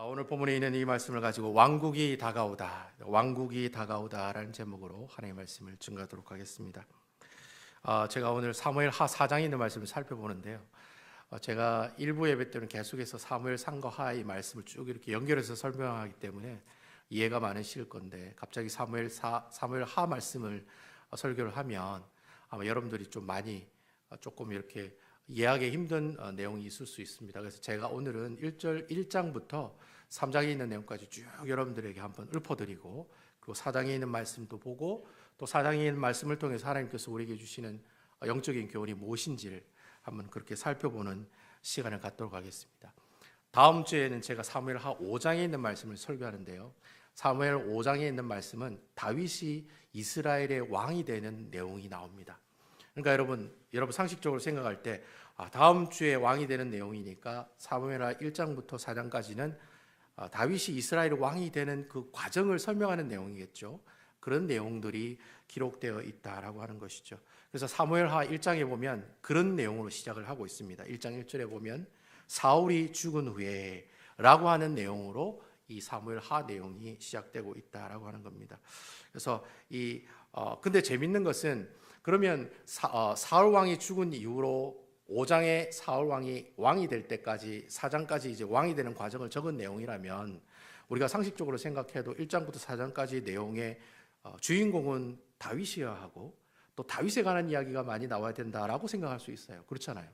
오늘 본문에 있는 이 말씀을 가지고 왕국이 다가오다라는 제목으로 하나님의 말씀을 증거하도록 하겠습니다. 제가 오늘 사무엘 하 4장에 있는 말씀을 살펴보는데요. 제가 일부 예배 때는 계속해서 사무엘 상과 하의 말씀을 쭉 이렇게 연결해서 설명하기 때문에 이해가 많으실 건데, 갑자기 사무엘 하 말씀을 설교를 하면 아마 여러분들이 좀 많이 조금 이렇게 이해하기 힘든 내용이 있을 수 있습니다. 그래서 제가 오늘은 1장부터 3장에 있는 내용까지 쭉 여러분들에게 한번 읊어드리고, 그리고 4장에 있는 말씀도 보고, 또 4장에 있는 말씀을 통해서 하나님께서 우리에게 주시는 영적인 교훈이 무엇인지를 한번 그렇게 살펴보는 시간을 갖도록 하겠습니다. 다음 주에는 제가 사무엘 하 5장에 있는 말씀을 설교하는데요. 사무엘 5장에 있는 말씀은 다윗이 이스라엘의 왕이 되는 내용이 나옵니다. 그러니까 여러분 상식적으로 생각할 때 다음 주에 왕이 되는 내용이니까 사무엘하 1장부터 4장까지는 다윗이 이스라엘의 왕이 되는 그 과정을 설명하는 내용이겠죠. 그런 내용들이 기록되어 있다라고 하는 것이죠. 그래서 사무엘하 1장에 보면 그런 내용으로 시작을 하고 있습니다. 1장 1절에 보면 사울이 죽은 후에 라고 하는 내용으로 이 사무엘하 내용이 시작되고 있다라고 하는 겁니다. 그래서 근데 재밌는 것은, 그러면 사울 왕이 죽은 이후로 5장에 사울 왕이 될 때까지 4장까지 이제 왕이 되는 과정을 적은 내용이라면, 우리가 상식적으로 생각해도 1장부터 4장까지 내용의 주인공은 다윗이어야 하고, 또 다윗에 관한 이야기가 많이 나와야 된다라고 생각할 수 있어요. 그렇잖아요.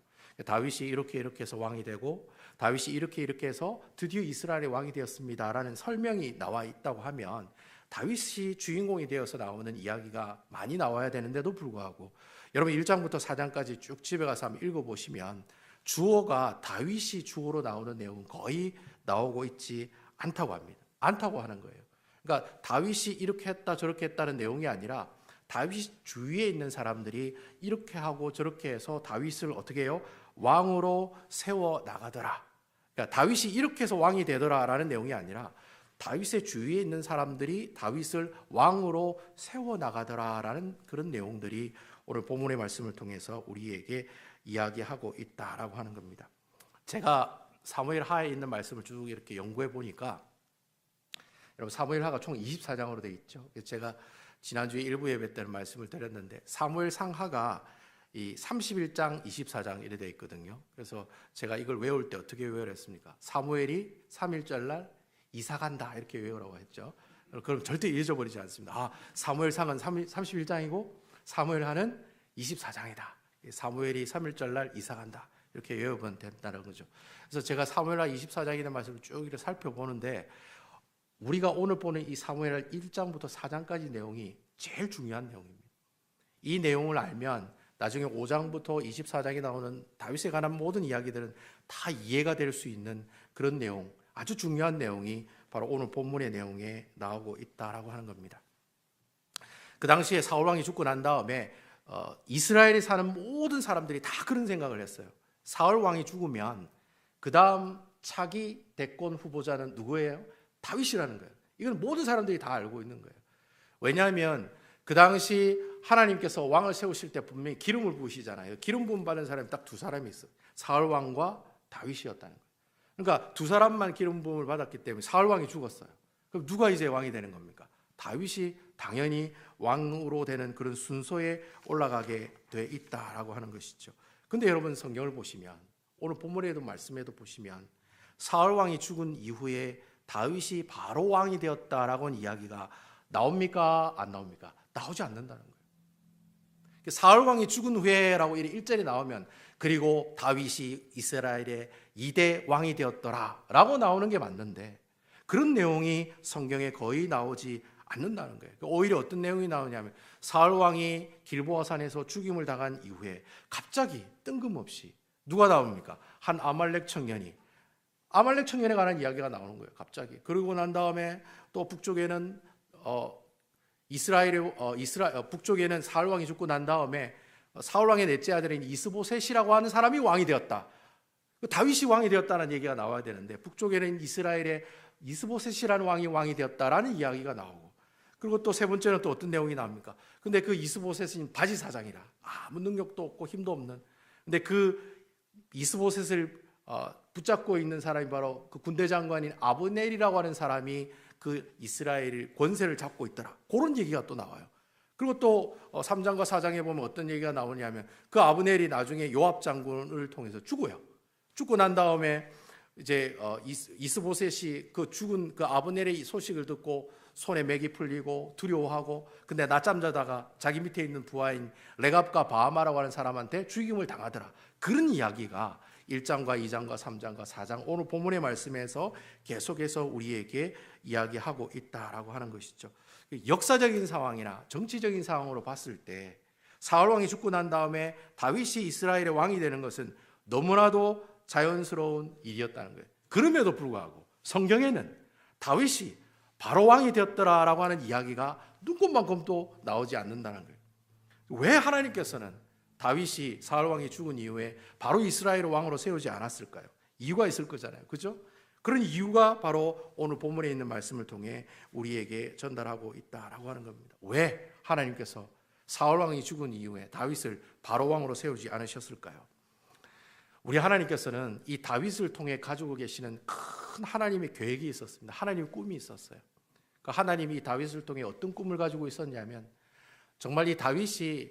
다윗이 이렇게 해서 왕이 되고, 다윗이 이렇게 해서 드디어 이스라엘의 왕이 되었습니다라는 설명이 나와 있다고 하면, 다윗이 주인공이 되어서 나오는 이야기가 많이 나와야 되는데도 불구하고, 여러분 1장부터 4장까지 쭉 집에 가서 한번 읽어보시면 주어가 다윗이 주어로 나오는 내용은 거의 나오고 있지 않다고 합니다. 않다고 하는 거예요. 그러니까 다윗이 이렇게 했다 저렇게 했다는 내용이 아니라, 다윗 주위에 있는 사람들이 이렇게 하고 저렇게 해서 다윗을 어떻게 해요? 왕으로 세워 나가더라. 그러니까 다윗이 이렇게 해서 왕이 되더라라는 내용이 아니라, 다윗의 주위에 있는 사람들이 다윗을 왕으로 세워 나가더라라는 그런 내용들이 오늘 본문의 말씀을 통해서 우리에게 이야기하고 있다라고 하는 겁니다. 제가 사무엘 하에 있는 말씀을 쭉 이렇게 연구해 보니까, 여러분 사무엘 하가 총 24장으로 되어 있죠. 제가 지난주에 일부 예배 때는 말씀을 드렸는데, 사무엘 상하가 이 31장, 24장 이래 되어 있거든요. 그래서 제가 이걸 외울 때 어떻게 외우랬습니까? 사무엘이 3일절 날 이사 간다 이렇게 외우라고 했죠. 그럼 절대 잊어버리지 않습니다. 사무엘상은 31장이고 사무엘하는 24장이다. 사무엘이 3일절 날 이사 간다 이렇게 외우면 된다는 거죠. 그래서 제가 사무엘하 24장이라는 말씀을 쭉 이렇게 살펴보는데, 우리가 오늘 보는 이 사무엘하 1장부터 4장까지 내용이 제일 중요한 내용입니다. 이 내용을 알면 나중에 5장부터 24장에 나오는 다윗에 관한 모든 이야기들은 다 이해가 될 수 있는 그런 내용, 아주 중요한 내용이 바로 오늘 본문의 내용에 나오고 있다라고 하는 겁니다. 그 당시에 사울 왕이 죽고 난 다음에 이스라엘에 사는 모든 사람들이 다 그런 생각을 했어요. 사울 왕이 죽으면 그 다음 차기 대권 후보자는 누구예요? 다윗이라는 거예요. 이건 모든 사람들이 다 알고 있는 거예요. 왜냐하면 그 당시 하나님께서 왕을 세우실 때 분명히 기름을 부으시잖아요. 기름 부음 받은 사람이 딱 두 사람이 있어요. 사울 왕과 다윗이었다는 거예요. 그러니까 두 사람만 기름 부음을 받았기 때문에 사울 왕이 죽었어요. 그럼 누가 이제 왕이 되는 겁니까? 다윗이 당연히 왕으로 되는 그런 순서에 올라가게 돼 있다라고 하는 것이죠. 근데 여러분 성경을 보시면, 오늘 본문에도 말씀에도 보시면, 사울 왕이 죽은 이후에 다윗이 바로 왕이 되었다라고 하는 이야기가 나옵니까? 안 나옵니까? 나오지 않는다는 거예요. 사울 왕이 죽은 후에라고 1절에 나오면, 그리고 다윗이 이스라엘의 2대 왕이 되었더라 라고 나오는 게 맞는데, 그런 내용이 성경에 거의 나오지 않는다는 거예요. 오히려 어떤 내용이 나오냐면, 사울 왕이 길보아 산에서 죽임을 당한 이후에 갑자기 뜬금없이 누가 나옵니까? 한 아말렉 청년에 관한 이야기가 나오는 거예요. 갑자기. 그러고 난 다음에 또 북쪽에는 북쪽에는 사울 왕이 죽고 난 다음에 사울 왕의 넷째 아들인 이스보셋이라고 하는 사람이 왕이 되었다. 다윗이 왕이 되었다는 얘기가 나와야 되는데, 북쪽에는 이스라엘의 이스보셋이라는 왕이 되었다라는 이야기가 나오고, 그리고 또 세 번째는 또 어떤 내용이 나옵니까? 근데 그 이스보셋은 바지 사장이라, 아무 능력도 없고 힘도 없는, 근데 그 이스보셋을 붙잡고 있는 사람이 바로 그 군대 장관인 아브넬이라고 하는 사람이 그 이스라엘 권세를 잡고 있더라. 그런 얘기가 또 나와요. 그리고 또 3장과 4장에 보면 어떤 얘기가 나오냐면 그 아브넬이 나중에 요압 장군을 통해서 죽어요. 죽고 난 다음에 이제 이스보셋이 그 죽은 그 아브넬의 소식을 듣고 손에 맥이 풀리고 두려워하고, 근데 낮잠 자다가 자기 밑에 있는 부하인 레갑과 바하마라고 하는 사람한테 죽임을 당하더라. 그런 이야기가 1장과 2장과 3장과 4장 오늘 본문의 말씀에서 계속해서 우리에게 이야기하고 있다라고 하는 것이죠. 역사적인 상황이나 정치적인 상황으로 봤을 때 사울 왕이 죽고 난 다음에 다윗이 이스라엘의 왕이 되는 것은 너무나도 자연스러운 일이었다는 거예요. 그럼에도 불구하고 성경에는 다윗이 바로 왕이 되었더라라고 하는 이야기가 눈꽃만큼도 나오지 않는다는 거예요. 왜 하나님께서는 다윗이 사울 왕이 죽은 이후에 바로 이스라엘 왕으로 세우지 않았을까요? 이유가 있을 거잖아요. 그죠? 그런 이유가 바로 오늘 본문에 있는 말씀을 통해 우리에게 전달하고 있다라고 하는 겁니다. 왜 하나님께서 사울 왕이 죽은 이후에 다윗을 바로 왕으로 세우지 않으셨을까요? 우리 하나님께서는 이 다윗을 통해 가지고 계시는 큰 하나님의 계획이 있었습니다. 하나님의 꿈이 있었어요. 그 하나님이 이 다윗을 통해 어떤 꿈을 가지고 있었냐면 정말 이 다윗이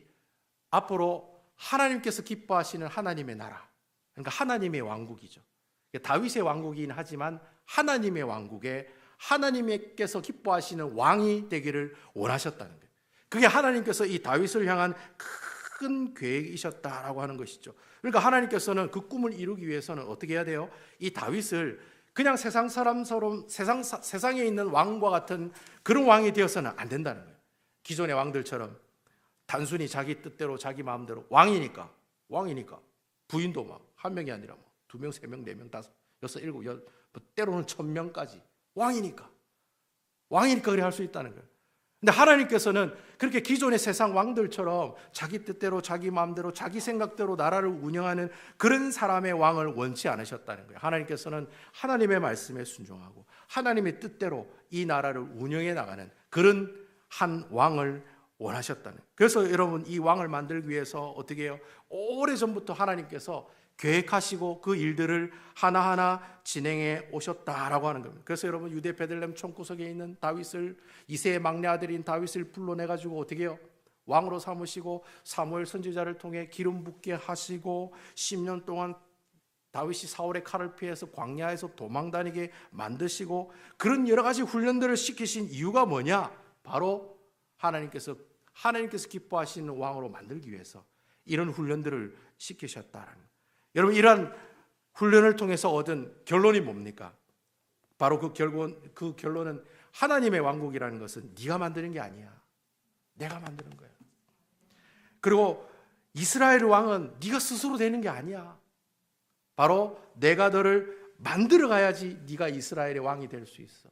앞으로 하나님께서 기뻐하시는 하나님의 나라, 그러니까 하나님의 왕국이죠. 다윗의 왕국이긴 하지만 하나님의 왕국에 하나님께서 기뻐하시는 왕이 되기를 원하셨다는 거예요. 그게 하나님께서 이 다윗을 향한 큰 계획이셨다라고 하는 것이죠. 그러니까 하나님께서는 그 꿈을 이루기 위해서는 어떻게 해야 돼요? 이 다윗을 그냥 세상 사람처럼 세상에 있는 왕과 같은 그런 왕이 되어서는 안 된다는 거예요. 기존의 왕들처럼 단순히 자기 뜻대로 자기 마음대로 왕이니까 부인도 막 한 명이 아니라 뭐 2명, 3명, 4명, 5, 6, 7, 때로는 1000명까지 왕이니까 그래 할 수 있다는 거예요. 근데 하나님께서는 그렇게 기존의 세상 왕들처럼 자기 뜻대로 자기 마음대로 자기 생각대로 나라를 운영하는 그런 사람의 왕을 원치 않으셨다는 거예요. 하나님께서는 하나님의 말씀에 순종하고 하나님의 뜻대로 이 나라를 운영해 나가는 그런 한 왕을 원하셨다는 거예요. 그래서 여러분 이 왕을 만들기 위해서 어떻게 해요? 오래전부터 하나님께서 계획하시고 그 일들을 하나하나 진행해 오셨다라고 하는 겁니다. 그래서 여러분 유대 베들레헴 총구석에 있는 다윗을 이세의 막내 아들인 다윗을 불러내가지고 어떻게 해요? 왕으로 삼으시고 사무엘 선지자를 통해 기름 붓게 하시고 10년 동안 다윗이 사울의 칼을 피해서 광야에서 도망다니게 만드시고 그런 여러 가지 훈련들을 시키신 이유가 뭐냐? 바로 하나님께서 기뻐하시는 왕으로 만들기 위해서 이런 훈련들을 시키셨다라는 거예요. 여러분 이러한 훈련을 통해서 얻은 결론이 뭡니까? 바로 그 결론은 하나님의 왕국이라는 것은 네가 만드는 게 아니야. 내가 만드는 거야. 그리고 이스라엘 왕은 네가 스스로 되는 게 아니야. 바로 내가 너를 만들어 가야지 네가 이스라엘의 왕이 될 수 있어.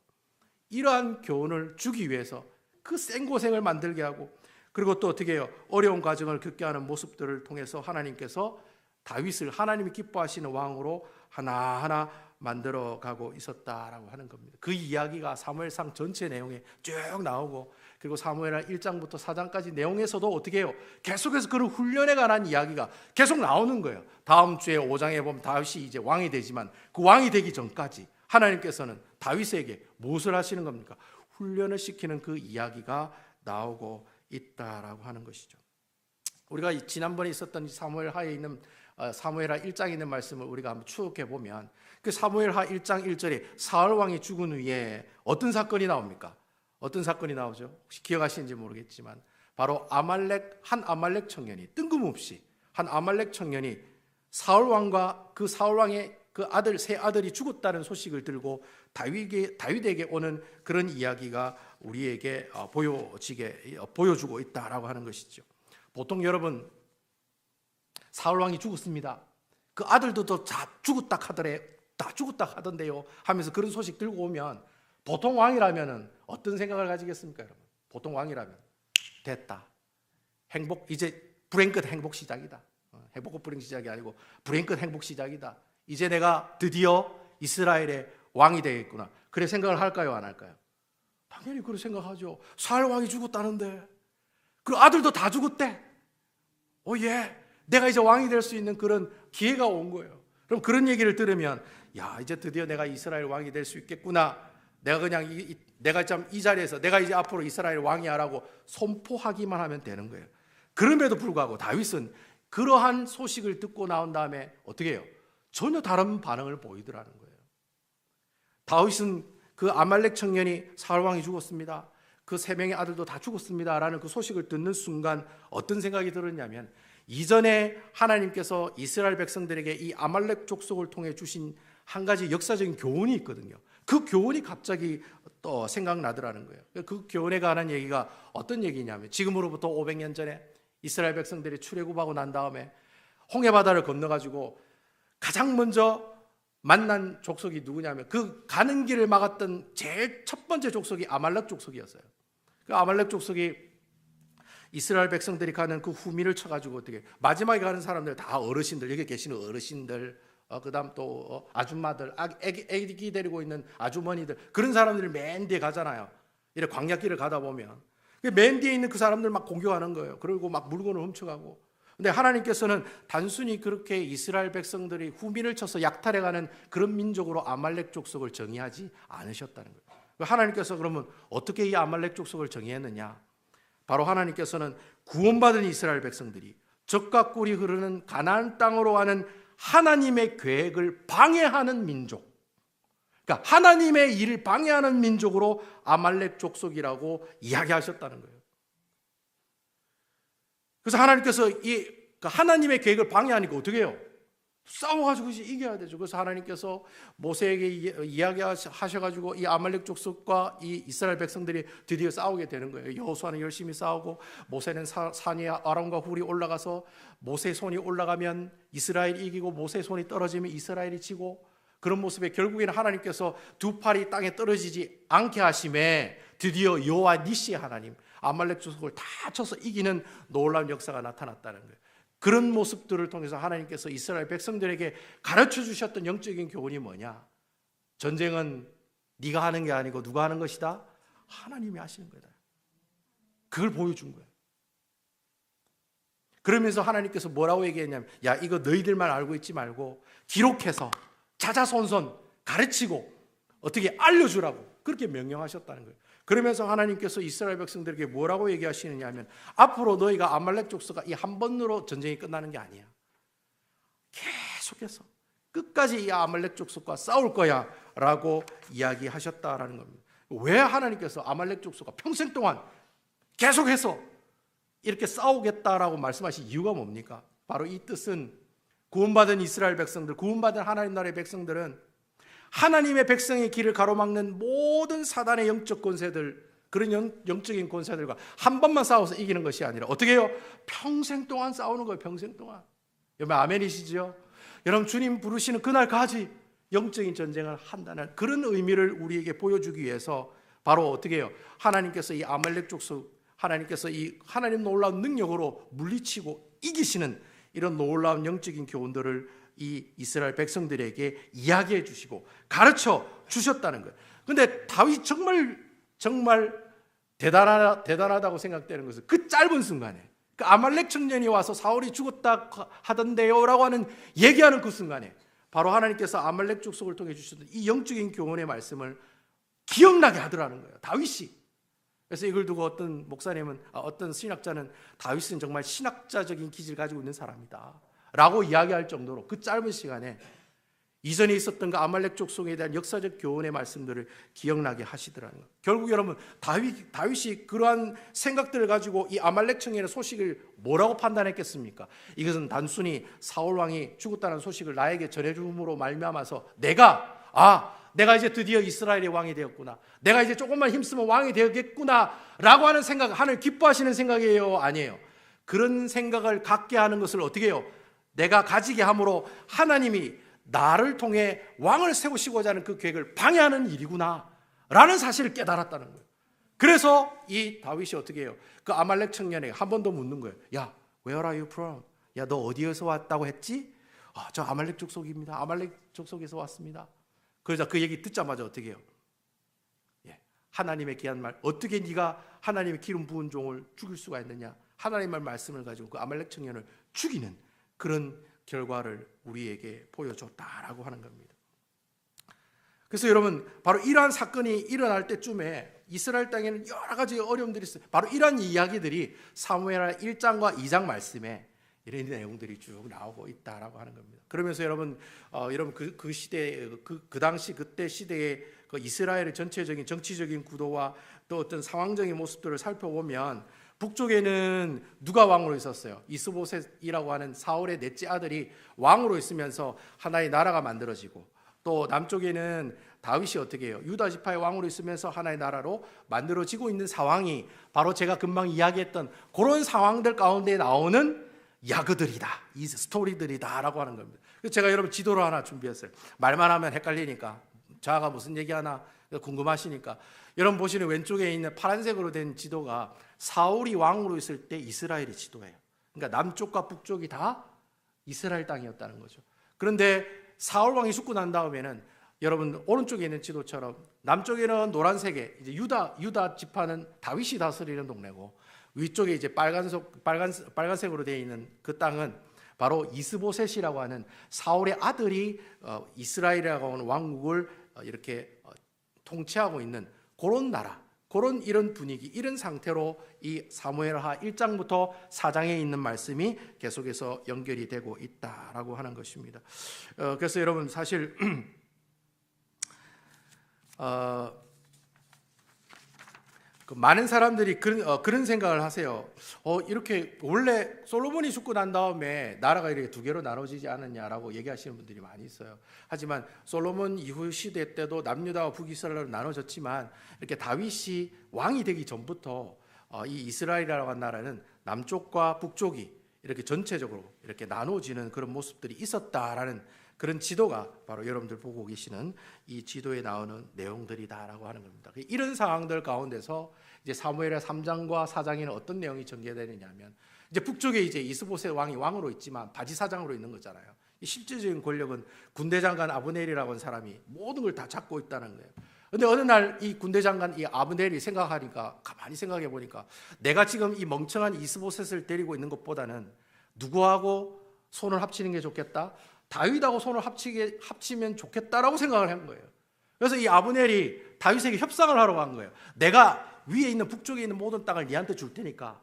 이러한 교훈을 주기 위해서 그 생고생을 만들게 하고 그리고 또 어떻게 해요? 어려운 과정을 겪게 하는 모습들을 통해서 하나님께서 다윗을 하나님이 기뻐하시는 왕으로 하나하나 만들어가고 있었다라고 하는 겁니다. 그 이야기가 사무엘상 전체 내용에 쭉 나오고 그리고 사무엘하 1장부터 4장까지 내용에서도 어떻게 해요? 계속해서 그런 훈련에 관한 이야기가 계속 나오는 거예요. 다음 주에 5장에 보면 다윗이 이제 왕이 되지만 그 왕이 되기 전까지 하나님께서는 다윗에게 무엇을 하시는 겁니까? 훈련을 시키는 그 이야기가 나오고 있다라고 하는 것이죠. 우리가 지난번에 있었던 사무엘하에 있는 사무엘하 1장에 있는 말씀을 우리가 한번 추억해 보면 그 사무엘하 1장 1절에 사울 왕이 죽은 후에 어떤 사건이 나옵니까? 어떤 사건이 나오죠? 혹시 기억하시는지 모르겠지만 바로 한 아말렉 청년이 뜬금없이 한 아말렉 청년이 사울 왕과 그 사울 왕의 그 세 아들이 죽었다는 소식을 들고 다윗에게 오는 그런 이야기가 우리에게 보여주고 있다라고 하는 것이죠. 보통 여러분 사울 왕이 죽었습니다. 그 아들도 다 죽었다 하던데요 하면서 그런 소식 들고 오면 보통 왕이라면 어떤 생각을 가지겠습니까, 여러분? 보통 왕이라면 됐다. 이제 불행 끝 행복 시작이다. 행복 끝 불행 시작이 아니고 불행 끝 행복 시작이다. 이제 내가 드디어 이스라엘의 왕이 되겠구나. 그래 생각을 할까요, 안 할까요? 당연히 그렇게 생각하죠. 사울 왕이 죽었다는데 그리고 아들도 다 죽었대. 예. 내가 이제 왕이 될 수 있는 그런 기회가 온 거예요. 그럼 그런 얘기를 들으면 야, 이제 드디어 내가 이스라엘 왕이 될 수 있겠구나. 내가 그냥 내가 참 이 자리에서 내가 이제 앞으로 이스라엘 왕이야라고 선포하기만 하면 되는 거예요. 그럼에도 불구하고 다윗은 그러한 소식을 듣고 나온 다음에 어떻게 해요? 전혀 다른 반응을 보이더라는 거예요. 다윗은 그 아말렉 청년이 사울 왕이 죽었습니다. 그 세 명의 아들도 다 죽었습니다라는 그 소식을 듣는 순간 어떤 생각이 들었냐면 이전에 하나님께서 이스라엘 백성들에게 이 아말렉 족속을 통해 주신 한 가지 역사적인 교훈이 있거든요. 그 교훈이 갑자기 또 생각나더라는 거예요. 그 교훈에 관한 얘기가 어떤 얘기냐면 지금으로부터 500년 전에 이스라엘 백성들이 출애굽하고 난 다음에 홍해바다를 건너가지고 가장 먼저 만난 족속이 누구냐면 그 가는 길을 막았던 제일 첫 번째 족속이 아말렉 족속이었어요. 그 아말렉 족속이 이스라엘 백성들이 가는 그 후미를 쳐가지고 어떻게 마지막에 가는 사람들 다 어르신들, 여기 계시는 어르신들, 그다음 또 아줌마들, 애기 데리고 있는 아주머니들, 그런 사람들이 맨 뒤에 가잖아요. 이렇게 광야길을 가다 보면 맨 뒤에 있는 그 사람들 막 공격하는 거예요. 그리고 막 물건을 훔쳐가고. 근데 하나님께서는 단순히 그렇게 이스라엘 백성들이 후민을 쳐서 약탈해가는 그런 민족으로 아말렉 족속을 정의하지 않으셨다는 거예요. 하나님께서 그러면 어떻게 이 아말렉 족속을 정의했느냐? 바로 하나님께서는 구원받은 이스라엘 백성들이 적과 꿀이 흐르는 가나안 땅으로 가는 하나님의 계획을 방해하는 민족, 그러니까 하나님의 일을 방해하는 민족으로 아말렉 족속이라고 이야기하셨다는 거예요. 그래서 하나님께서 이 하나님의 계획을 방해하니까 어떻게 해요? 싸워가지고 이겨야 되죠. 그래서 하나님께서 모세에게 이야기하셔가지고 이 아말렉 족속과 이 이스라엘 백성들이 드디어 싸우게 되는 거예요. 여호수아는 열심히 싸우고 모세는 산 위에 아론과 훌이 올라가서 모세 손이 올라가면 이스라엘이 이기고 모세 손이 떨어지면 이스라엘이 지고, 그런 모습에 결국에는 하나님께서 두 팔이 땅에 떨어지지 않게 하심에 드디어 여호와 니시 하나님, 아말렉 족속을 다 쳐서 이기는 놀라운 역사가 나타났다는 거예요. 그런 모습들을 통해서 하나님께서 이스라엘 백성들에게 가르쳐 주셨던 영적인 교훈이 뭐냐? 전쟁은 네가 하는 게 아니고 누가 하는 것이다? 하나님이 하시는 거다. 그걸 보여준 거예요. 그러면서 하나님께서 뭐라고 얘기했냐면, 야, 이거 너희들만 알고 있지 말고 기록해서 자자손손 가르치고 어떻게 알려주라고 그렇게 명령하셨다는 거예요. 그러면서 하나님께서 이스라엘 백성들에게 뭐라고 얘기하시느냐 하면, 앞으로 너희가 아말렉 족속과 이 한 번으로 전쟁이 끝나는 게 아니야. 계속해서 끝까지 이 아말렉 족속과 싸울 거야 라고 이야기하셨다라는 겁니다. 왜 하나님께서 아말렉 족속과 평생 동안 계속해서 이렇게 싸우겠다라고 말씀하신 이유가 뭡니까? 바로 이 뜻은 구원받은 이스라엘 백성들, 구원받은 하나님 나라의 백성들은 하나님의 백성의 길을 가로막는 모든 사단의 영적 권세들, 그런 영적인 권세들과 한 번만 싸워서 이기는 것이 아니라 어떻게 해요? 평생 동안 싸우는 거예요. 평생 동안. 여러분 아멘이시죠? 여러분 주님 부르시는 그날까지 영적인 전쟁을 한다는 그런 의미를 우리에게 보여주기 위해서 바로 어떻게 해요? 하나님께서 이 아말렉 족속, 하나님께서 이 하나님 놀라운 능력으로 물리치고 이기시는 이런 놀라운 영적인 교훈들을 이 이스라엘 백성들에게 이야기해 주시고 가르쳐 주셨다는 거예요. 그런데 다윗 정말 대단하다고 생각되는 것은 그 짧은 순간에, 그 아말렉 청년이 와서 사울이 죽었다 하던데요 라고 하는 얘기하는 그 순간에 바로 하나님께서 아말렉 족속을 통해 주셨던 이 영적인 교훈의 말씀을 기억나게 하더라는 거예요, 다윗이. 그래서 이걸 두고 어떤 신학자는 다윗은 정말 신학자적인 기질을 가지고 있는 사람이다 라고 이야기할 정도로 그 짧은 시간에 이전에 있었던 그 아말렉 족속에 대한 역사적 교훈의 말씀들을 기억나게 하시더라는 거예요. 결국 여러분 다윗이 그러한 생각들을 가지고 이 아말렉 청년의 소식을 뭐라고 판단했겠습니까? 이것은 단순히 사울 왕이 죽었다는 소식을 나에게 전해줌으로 말미암아서 내가 이제 드디어 이스라엘의 왕이 되었구나, 내가 이제 조금만 힘쓰면 왕이 되었겠구나 라고 하는 생각, 하나님 기뻐하시는 생각이에요? 아니에요. 그런 생각을 갖게 하는 것을 어떻게 해요? 내가 가지게 함으로 하나님이 나를 통해 왕을 세우시고자 하는 그 계획을 방해하는 일이구나 라는 사실을 깨달았다는 거예요. 그래서 이 다윗이 어떻게 해요? 그 아말렉 청년에게 한 번 더 묻는 거예요. 야, where are you from? 야, 너 어디에서 왔다고 했지? 저 아말렉 족속입니다. 아말렉 족속에서 왔습니다. 그러자 그 얘기 듣자마자 어떻게 해요? 하나님의 귀한 말, 어떻게 네가 하나님의 기름 부은 종을 죽일 수가 있느냐? 하나님의 말씀을 가지고 그 아말렉 청년을 죽이는 그런 결과를 우리에게 보여줬다라고 하는 겁니다. 그래서 여러분, 바로 이러한 사건이 일어날 때쯤에 이스라엘 땅에는 여러 가지 어려움들이 있어요. 바로 이러한 이야기들이 사무엘하 1장과 2장 말씀에 이런 내용들이 쭉 나오고 있다라고 하는 겁니다. 그러면서 여러분 그 시대 그 당시 그때 시대의 그 이스라엘의 전체적인 정치적인 구도와 또 어떤 상황적인 모습들을 살펴보면 북쪽에는 누가 왕으로 있었어요? 이스보셋이라고 하는 사울의 넷째 아들이 왕으로 있으면서 하나의 나라가 만들어지고, 또 남쪽에는 다윗이 어떻게 해요? 유다 지파의 왕으로 있으면서 하나의 나라로 만들어지고 있는 상황이 바로 제가 금방 이야기했던 그런 상황들 가운데 나오는 야그들이다, 이 스토리들이다라고 하는 겁니다. 그래서 제가 여러분 지도를 하나 준비했어요. 말만 하면 헷갈리니까 자가 무슨 얘기하나 궁금하시니까 여러분 보시는 왼쪽에 있는 파란색으로 된 지도가 사울이 왕으로 있을 때 이스라엘의 지도예요. 그러니까 남쪽과 북쪽이 다 이스라엘 땅이었다는 거죠. 그런데 사울 왕이 죽고 난 다음에는 여러분 오른쪽에 있는 지도처럼 남쪽에는 노란색에 이제 유다 지파는 다윗이 다스리는 동네고, 위쪽에 이제 빨간색으로 되어 있는 그 땅은 바로 이스보셋이라고 하는 사울의 아들이 이스라엘이라고 하는 왕국을 이렇게 통치하고 있는 그런 나라, 그런 이런 분위기, 이런 상태로 이 사무엘하 1장부터 4장에 있는 말씀이 계속해서 연결이 되고 있다라고 하는 것입니다. 그래서 여러분 사실 많은 사람들이 그런 생각을 하세요. 이렇게 원래 솔로몬이 죽고 난 다음에 나라가 이렇게 두 개로 나눠지지 않았냐라고 얘기하시는 분들이 많이 있어요. 하지만 솔로몬 이후 시대 때도 남유다와 북이스라엘로 나눠졌지만 이렇게 다윗이 왕이 되기 전부터 이 이스라엘이라고 하는 나라는 남쪽과 북쪽이 이렇게 전체적으로 이렇게 나눠지는 그런 모습들이 있었다라는 그런 지도가 바로 여러분들 보고 계시는 이 지도에 나오는 내용들이다라고 하는 겁니다. 이런 상황들 가운데서 이제 사무엘하 3장과 4장에는 어떤 내용이 전개되느냐면, 이제 북쪽에 이제 이스보셋 왕이 왕으로 있지만 바지사장으로 있는 거잖아요. 이 실질적인 권력은 군대 장관 아브넬이라고 하는 사람이 모든 걸 다 잡고 있다는 거예요. 근데 어느 날 이 군대 장관 이 아브넬이 생각하니까, 가만히 생각해 보니까 내가 지금 이 멍청한 이스보셋을 데리고 있는 것보다는 누구하고 손을 합치는 게 좋겠다? 다윗하고 손을 합치면 좋겠다라고 생각을 한 거예요. 그래서 이 아브넬이 다윗에게 협상을 하러 간 거예요. 내가 위에 있는 북쪽에 있는 모든 땅을 네한테 줄 테니까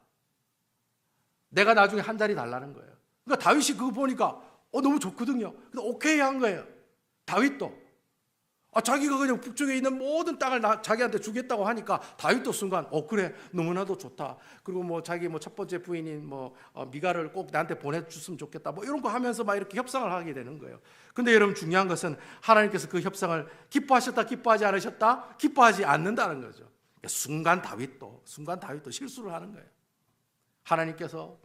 내가 나중에 한 자리 달라는 거예요. 그러니까 다윗이 그거 보니까 너무 좋거든요. 그래서 오케이 한 거예요. 다윗도 자기가 그냥 북쪽에 있는 모든 땅을 자기한테 주겠다고 하니까 다윗도 순간 그래, 너무나도 좋다. 그리고 자기 첫 번째 부인인 미가를 꼭 나한테 보내줬으면 좋겠다. 이런 거 하면서 막 이렇게 협상을 하게 되는 거예요. 근데 여러분 중요한 것은 하나님께서 그 협상을 기뻐하셨다, 기뻐하지 않으셨다? 기뻐하지 않는다는 거죠. 순간 다윗도 실수를 하는 거예요. 하나님께서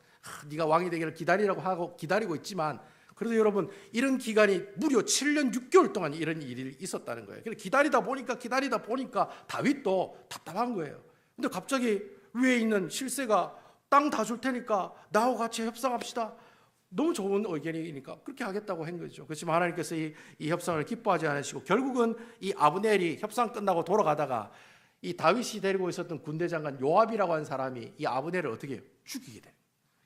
네가 왕이 되기를 기다리라고 하고 기다리고 있지만, 그래도 여러분 이런 기간이 무려 7년 6개월 동안 이런 일이 있었다는 거예요. 그래서 기다리다 보니까 다윗도 답답한 거예요. 근데 갑자기 위에 있는 실세가 땅 다 줄 테니까 나하고 같이 협상합시다. 너무 좋은 의견이니까 그렇게 하겠다고 한 거죠. 그렇지만 하나님께서 이 협상을 기뻐하지 않으시고, 결국은 이 아브넬이 협상 끝나고 돌아가다가 이 다윗이 데리고 있었던 군대 장관 요압이라고 하는 사람이 이 아브넬을 어떻게 해요? 죽이게 돼요.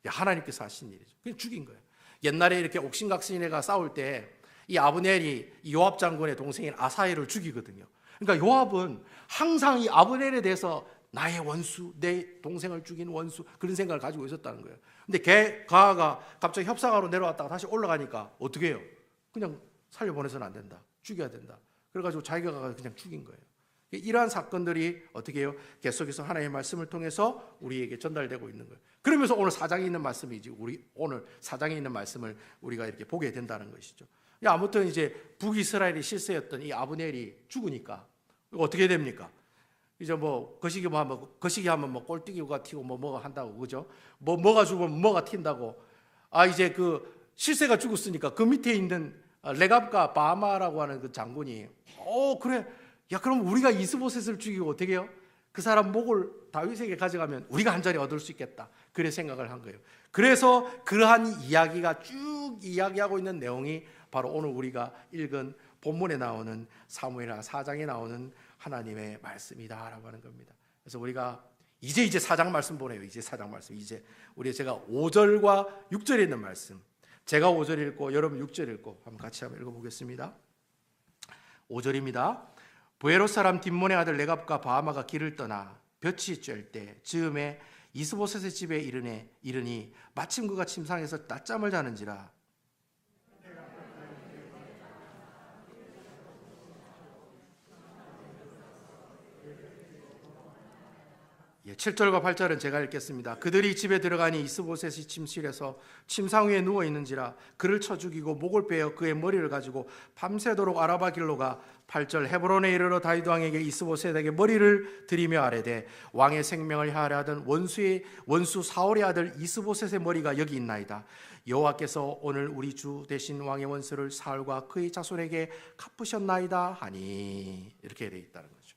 하나님께서 하신 일이죠. 그냥 죽인 거예요. 옛날에 이렇게 옥신각신해가 싸울 때 이 아브넬이 이 요압 장군의 동생인 아사헬을 죽이거든요. 그러니까 요압은 항상 이 아브넬에 대해서 나의 원수, 내 동생을 죽인 원수, 그런 생각을 가지고 있었다는 거예요. 근데 가가 갑자기 협상하러 내려왔다가 다시 올라가니까 어떻게 해요? 그냥 살려보내서는 안 된다, 죽여야 된다. 그래가지고 자기가 그냥 죽인 거예요. 이러한 사건들이 어떻게 해요? 계속해서 하나님의 말씀을 통해서 우리에게 전달되고 있는 거예요. 그러면서 오늘 4장에 있는 말씀이지, 우리 오늘 4장에 있는 말씀을 우리가 이렇게 보게 된다는 것이죠. 아무튼 이제 북이스라엘의 실세였던 이 아브넬이 죽으니까 어떻게 됩니까? 이제 거시기 하면 꼴뚜기가 튀고 뭐가 한다고, 그죠? 뭐가 죽으면 뭐가 튄다고. 이제 그 실세가 죽었으니까 그 밑에 있는 레갑과 바마라고 하는 그 장군이 그래, 그럼 우리가 이스보셋을 죽이고 어떻게 해요? 그 사람 목을 다윗에게 가져가면 우리가 한 자리 얻을 수 있겠다. 그래 생각을 한 거예요. 그래서 그러한 이야기가 쭉 이야기하고 있는 내용이 바로 오늘 우리가 읽은 본문에 나오는 사무엘하 4장에 나오는 하나님의 말씀이다라고 하는 겁니다. 그래서 우리가 이제 4장 말씀 보내요. 이제 4장 말씀. 이제 제가 5절과 6절에 있는 말씀, 제가 5절 읽고 여러분 6절 읽고 한번 같이 한번 읽어보겠습니다. 5절입니다. 부에롯 사람 딥몬의 아들 레갑과 바하마가 길을 떠나 볕이 쬐을 때 즈음에 이스보셋의 집에 이르니 마침 그가 침상에서 낮잠을 자는지라. 7절과 8절은 제가 읽겠습니다. 그들이 집에 들어가니 이스보셋이 침실에서 침상 위에 누워 있는지라 그를 쳐 죽이고 목을 빼어 그의 머리를 가지고 밤새도록 아라바 길로 가 8절 헤브론에 이르러 다윗 왕에게 이스보셋에게 머리를 들이며 아뢰되 왕의 생명을 해하려 하던 원수 사울의 아들 이스보셋의 머리가 여기 있나이다. 여호와께서 오늘 우리 주 대신 왕의 원수를 사울과 그의 자손에게 갚으셨나이다 하니 이렇게 되어 있다는 거죠.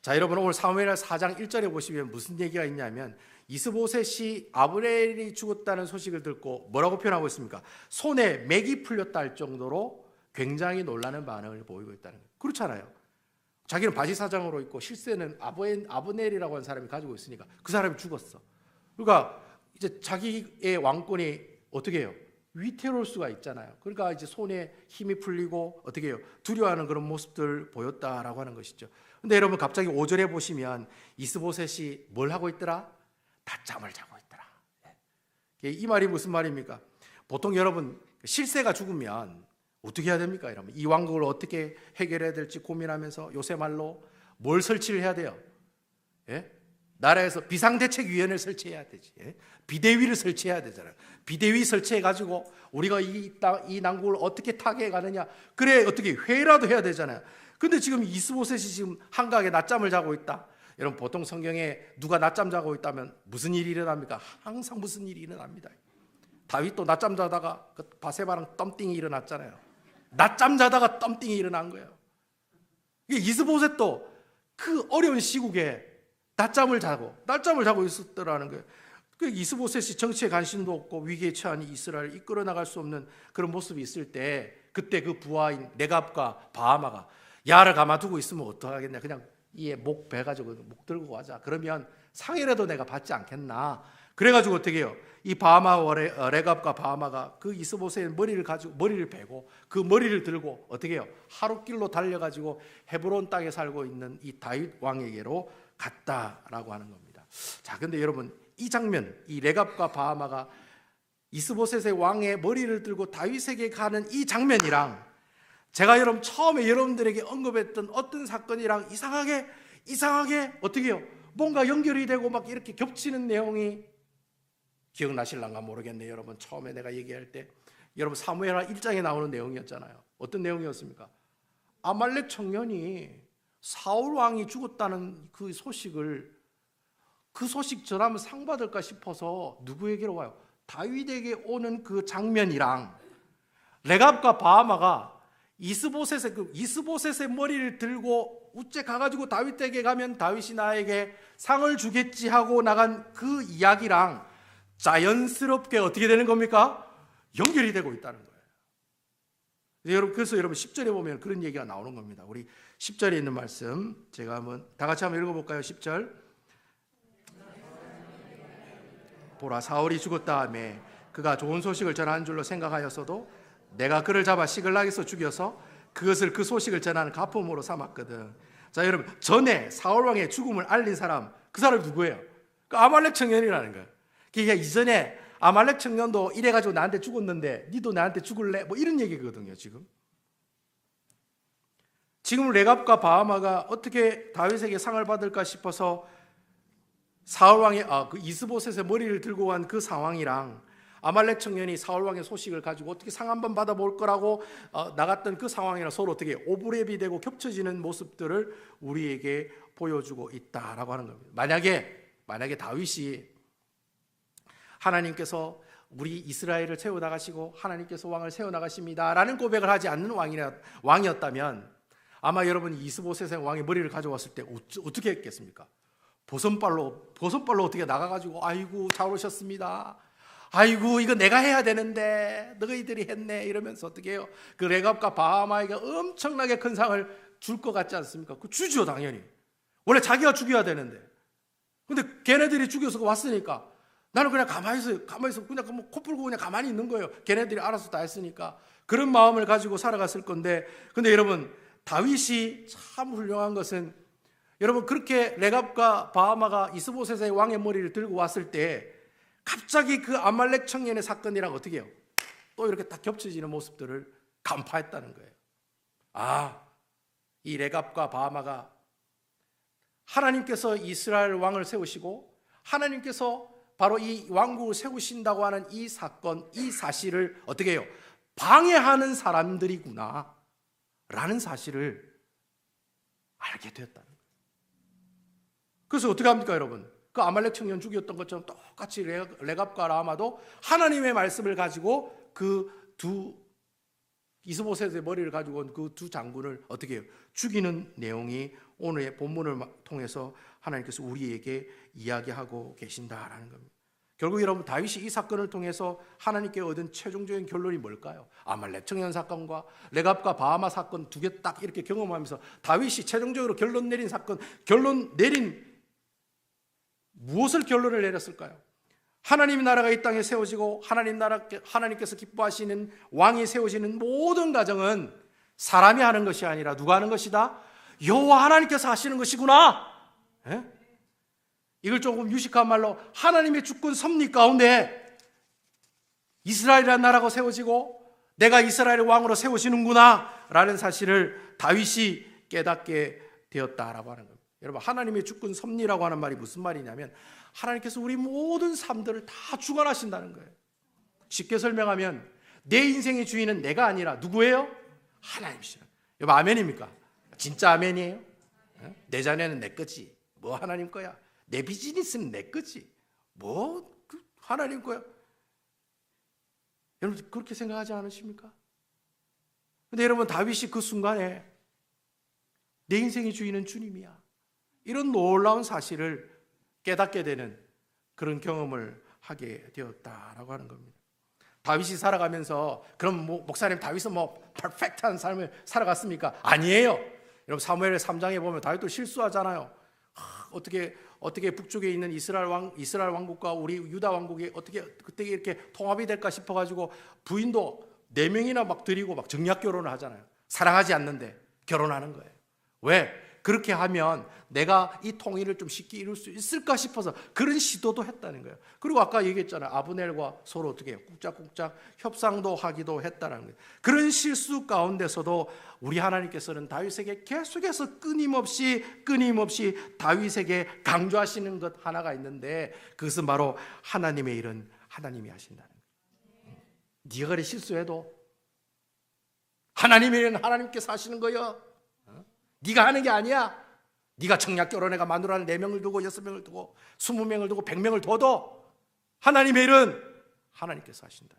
자, 여러분 오늘 사무엘하 4장 1절에 보시면 무슨 얘기가 있냐면 이스보셋이 아브넬이 죽었다는 소식을 듣고 뭐라고 표현하고 있습니까? 손에 맥이 풀렸다 할 정도로 굉장히 놀라는 반응을 보이고 있다는 거예요. 그렇잖아요. 자기는 바지 사장으로 있고 실세는 아브넬이라고 하는 사람이 가지고 있으니까 그 사람이 죽었어. 그러니까 이제 자기의 왕권이 어떻게 해요? 위태로울 수가 있잖아요. 그러니까 이제 손에 힘이 풀리고 어떻게 해요? 두려워하는 그런 모습들 보였다라고 하는 것이죠. 근데 여러분 갑자기 5절에 보시면 이스보셋이 뭘 하고 있더라? 낮잠을 자고 있더라. 이 말이 무슨 말입니까? 보통 여러분 실세가 죽으면 어떻게 해야 됩니까? 여러분 이 왕국을 어떻게 해결해야 될지 고민하면서 요새 말로 뭘 설치를 해야 돼요? 예? 나라에서 비상대책위원회를 설치해야 되지. 예? 비대위를 설치해야 되잖아요. 비대위 설치해가지고 우리가 이 난국을 어떻게 타개해 가느냐. 그래 어떻게 회의라도 해야 되잖아요. 근데 지금 이스보셋이 지금 한가하게 낮잠을 자고 있다. 여러분 보통 성경에 누가 낮잠 자고 있다면 무슨 일이 일어납니까? 항상 무슨 일이 일어납니다. 다윗도 낮잠 자다가 그 바세바랑 덤띵이 일어났잖아요. 낮잠 자다가 덤띵이 일어난 거예요. 이스보셋도 그 어려운 시국에 낮잠을 자고 있었더라는 거예요. 그 이스보셋이 정치에 관심도 없고 위기에 처한 이스라엘을 이끌어 나갈 수 없는 그런 모습이 있을 때 그때 그 부하인 레갑과 바하마가 야를 가만두고 있으면 어떡하겠냐. 그냥 이에 목 베가지고 목 들고 가자. 그러면 상해라도 내가 받지 않겠나. 그래가지고 어떻게 해요? 이 바하마와 레갑과 바하마가 그 이스보셋의 머리를 가지고 머리를 베고 그 머리를 들고 어떻게 해요? 하룻길로 달려가지고 헤브론 땅에 살고 있는 이 다윗 왕에게로 갔다라고 하는 겁니다. 자, 근데 여러분 이 장면, 이 레갑과 바하마가 이스보셋의 왕의 머리를 들고 다윗에게 가는 이 장면이랑 제가 여러분 처음에 여러분들에게 언급했던 어떤 사건이랑 이상하게 어떻게 해요? 뭔가 연결이 되고 막 이렇게 겹치는 내용이 기억나실랑가 모르겠네요. 여러분 처음에 내가 얘기할 때 여러분 사무엘하 1장에 나오는 내용이었잖아요. 어떤 내용이었습니까? 아말렉 청년이 사울 왕이 죽었다는 그 소식 전하면 상 받을까 싶어서 누구에게로 와요? 다윗에게 오는 그 장면이랑 레갑과 바하마가 이스보셋의 머리를 들고 우째 가가지고 다윗에게 가면 다윗이 나에게 상을 주겠지 하고 나간 그 이야기랑 자연스럽게 어떻게 되는 겁니까? 연결이 되고 있다는 거예요. 그래서 여러분 10절에 보면 그런 얘기가 나오는 겁니다. 우리 10절에 있는 말씀 제가 한번 다 같이 한번 읽어볼까요? 10절. 보라 사울이 죽었다하며 그가 좋은 소식을 전하는 줄로 생각하였어도 내가 그를 잡아 시글락에서 죽여서 그것을 그 소식을 전하는 가품으로 삼았거든. 자 여러분 전에 사울 왕의 죽음을 알린 사람 그 사람이 누구예요? 그 아말렉 청년이라는 거예요. 그러니까 이전에 아말렉 청년도 이래가지고 나한테 죽었는데 니도 나한테 죽을래? 뭐 이런 얘기거든요. 지금 레갑과 바하마가 어떻게 다윗에게 상을 받을까 싶어서 사울 왕의 그 이스보셋의 머리를 들고 간 그 상황이랑 아말렉 청년이 사울 왕의 소식을 가지고 어떻게 상 한번 받아볼 거라고 나갔던 그 상황이랑 서로 어떻게 오브랩이 되고 겹쳐지는 모습들을 우리에게 보여주고 있다라고 하는 겁니다. 만약에 다윗이 하나님께서 우리 이스라엘을 세워나가시고 하나님께서 왕을 세워나가십니다라는 고백을 하지 않는 왕이었다면 아마 여러분이 이스보셋의 왕의 머리를 가져왔을 때 어떻게 했겠습니까? 보선발로 어떻게 나가가지고 아이고 잘 오셨습니다. 아이고 이거 내가 해야 되는데 너희들이 했네 이러면서 어떻게 해요? 그 레갑과 바하마에게 엄청나게 큰 상을 줄 것 같지 않습니까? 그 주죠 당연히. 원래 자기가 죽여야 되는데 근데 걔네들이 죽여서 왔으니까 나는 그냥 가만히 있어. 그냥 뭐 코 풀고 그냥 가만히 있는 거예요. 걔네들이 알아서 다 했으니까. 그런 마음을 가지고 살아갔을 건데, 근데 여러분, 다윗이 참 훌륭한 것은, 여러분, 그렇게 레갑과 바하마가 이스보셋의 왕의 머리를 들고 왔을 때 갑자기 그 아말렉 청년의 사건이랑 어떻게 해요? 또 이렇게 딱 겹쳐지는 모습들을 간파했다는 거예요. 아, 이 레갑과 바하마가 하나님께서 이스라엘 왕을 세우시고 하나님께서 바로 이 왕국을 세우신다고 하는 이 사건, 이 사실을 어떻게 해요? 방해하는 사람들이구나 라는 사실을 알게 되었다는 거예요. 그래서 어떻게 합니까, 여러분? 그 아말렉 청년 죽였던 것처럼 똑같이 레갑과 라마도 하나님의 말씀을 가지고 그 두 이스보셋의 머리를 가지고 온 그 두 장군을 어떻게 해요? 죽이는 내용이 오늘의 본문을 통해서 하나님께서 우리에게 이야기하고 계신다라는 겁니다. 결국 여러분, 다윗이 이 사건을 통해서 하나님께 얻은 최종적인 결론이 뭘까요? 아말렉 청년 사건과 레갑과 바하마 사건 두 개 딱 이렇게 경험하면서 다윗이 최종적으로 결론 내린 사건, 무엇을 결론을 내렸을까요? 하나님의 나라가 이 땅에 세워지고 하나님께서 기뻐하시는 왕이 세워지는 모든 가정은 사람이 하는 것이 아니라 누가 하는 것이다? 여호와 하나님께서 하시는 것이구나. 예? 이걸 조금 유식한 말로 하나님의 주권 섭리 가운데 이스라엘이라는 나라가 세워지고 내가 이스라엘의 왕으로 세워지는구나 라는 사실을 다윗이 깨닫게 되었다라고 하는 겁니다. 여러분, 하나님의 주권 섭리라고 하는 말이 무슨 말이냐면 하나님께서 우리 모든 삶들을 다 주관하신다는 거예요. 쉽게 설명하면 내 인생의 주인은 내가 아니라 누구예요? 하나님이시라. 여러분, 아멘입니까? 진짜 아멘이에요? 내 자녀는 내 거지. 뭐 하나님 거야? 내 비즈니스는 내 거지. 뭐 하나님 거야? 여러분, 그렇게 생각하지 않으십니까? 근데 여러분, 다윗이 그 순간에 내 인생의 주인은 주님이야, 이런 놀라운 사실을 깨닫게 되는 그런 경험을 하게 되었다라고 하는 겁니다. 다윗이 살아가면서 그럼 목사님 다윗은 퍼펙트한 삶을 살아갔습니까? 아니에요. 여러분, 사무엘 3장에 보면 다윗도 실수하잖아요. 어떻게 북쪽에 있는 이스라엘 왕국과 우리 유다 왕국이 어떻게 그때 이렇게 통합이 될까 싶어가지고 부인도 4명이나 막 드리고 막 정략 결혼을 하잖아요. 사랑하지 않는데 결혼하는 거예요. 왜? 그렇게 하면 내가 이 통일을 좀 쉽게 이룰 수 있을까 싶어서 그런 시도도 했다는 거예요. 그리고 아까 얘기했잖아요. 아브넬과 서로 어떻게 해요? 꾹짝꾹짝 협상도 하기도 했다는 거예요. 그런 실수 가운데서도 우리 하나님께서는 다윗에게 계속해서 끊임없이 다윗에게 강조하시는 것 하나가 있는데, 그것은 바로 하나님의 일은 하나님이 하신다는 거예요. 네가 그래 실수해도 하나님의 일은 하나님께서 하시는 거예요. 네가 하는 게 아니야. 네가 청약 결혼해가 마누라를 4명을 두고 6명을 두고 20명을 두고 100명을 둬도 하나님의 일은 하나님께서 하신다.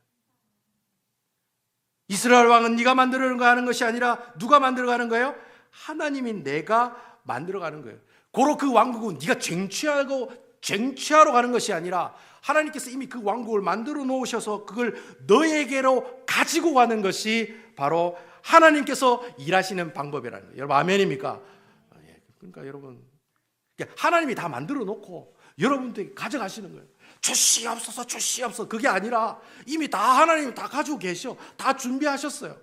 이스라엘 왕은 네가 만들어가는 것이 아니라 누가 만들어가는 거예요? 하나님이 내가 만들어가는 거예요. 고로 그 왕국은 네가 쟁취하러 가는 것이 아니라 하나님께서 이미 그 왕국을 만들어 놓으셔서 그걸 너에게로 가지고 가는 것이 바로 하나님께서 일하시는 방법이라는 거예요. 여러분, 아멘입니까? 그러니까 여러분, 하나님이 다 만들어 놓고 여러분들이 가져가시는 거예요. 주시옵소서. 그게 아니라 이미 다 하나님이 다 가지고 계셔. 다 준비하셨어요.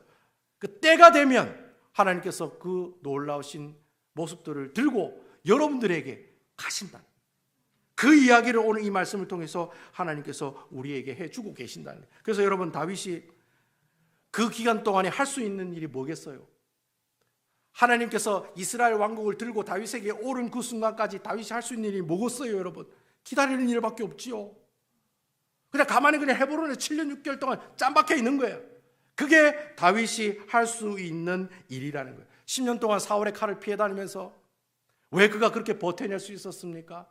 그 때가 되면 하나님께서 그 놀라우신 모습들을 들고 여러분들에게 가신다. 그 이야기를 오늘 이 말씀을 통해서 하나님께서 우리에게 해주고 계신다는 거예요. 그래서 여러분, 다윗이 그 기간 동안에 할 수 있는 일이 뭐겠어요? 하나님께서 이스라엘 왕국을 들고 다윗에게 오른 그 순간까지 다윗이 할 수 있는 일이 뭐겠어요, 여러분? 기다리는 일밖에 없지요. 그냥 가만히 헤브론에 7년 6개월 동안 짬박혀 있는 거예요. 그게 다윗이 할 수 있는 일이라는 거예요. 10년 동안 사울의 칼을 피해 다니면서 왜 그가 그렇게 버텨낼 수 있었습니까?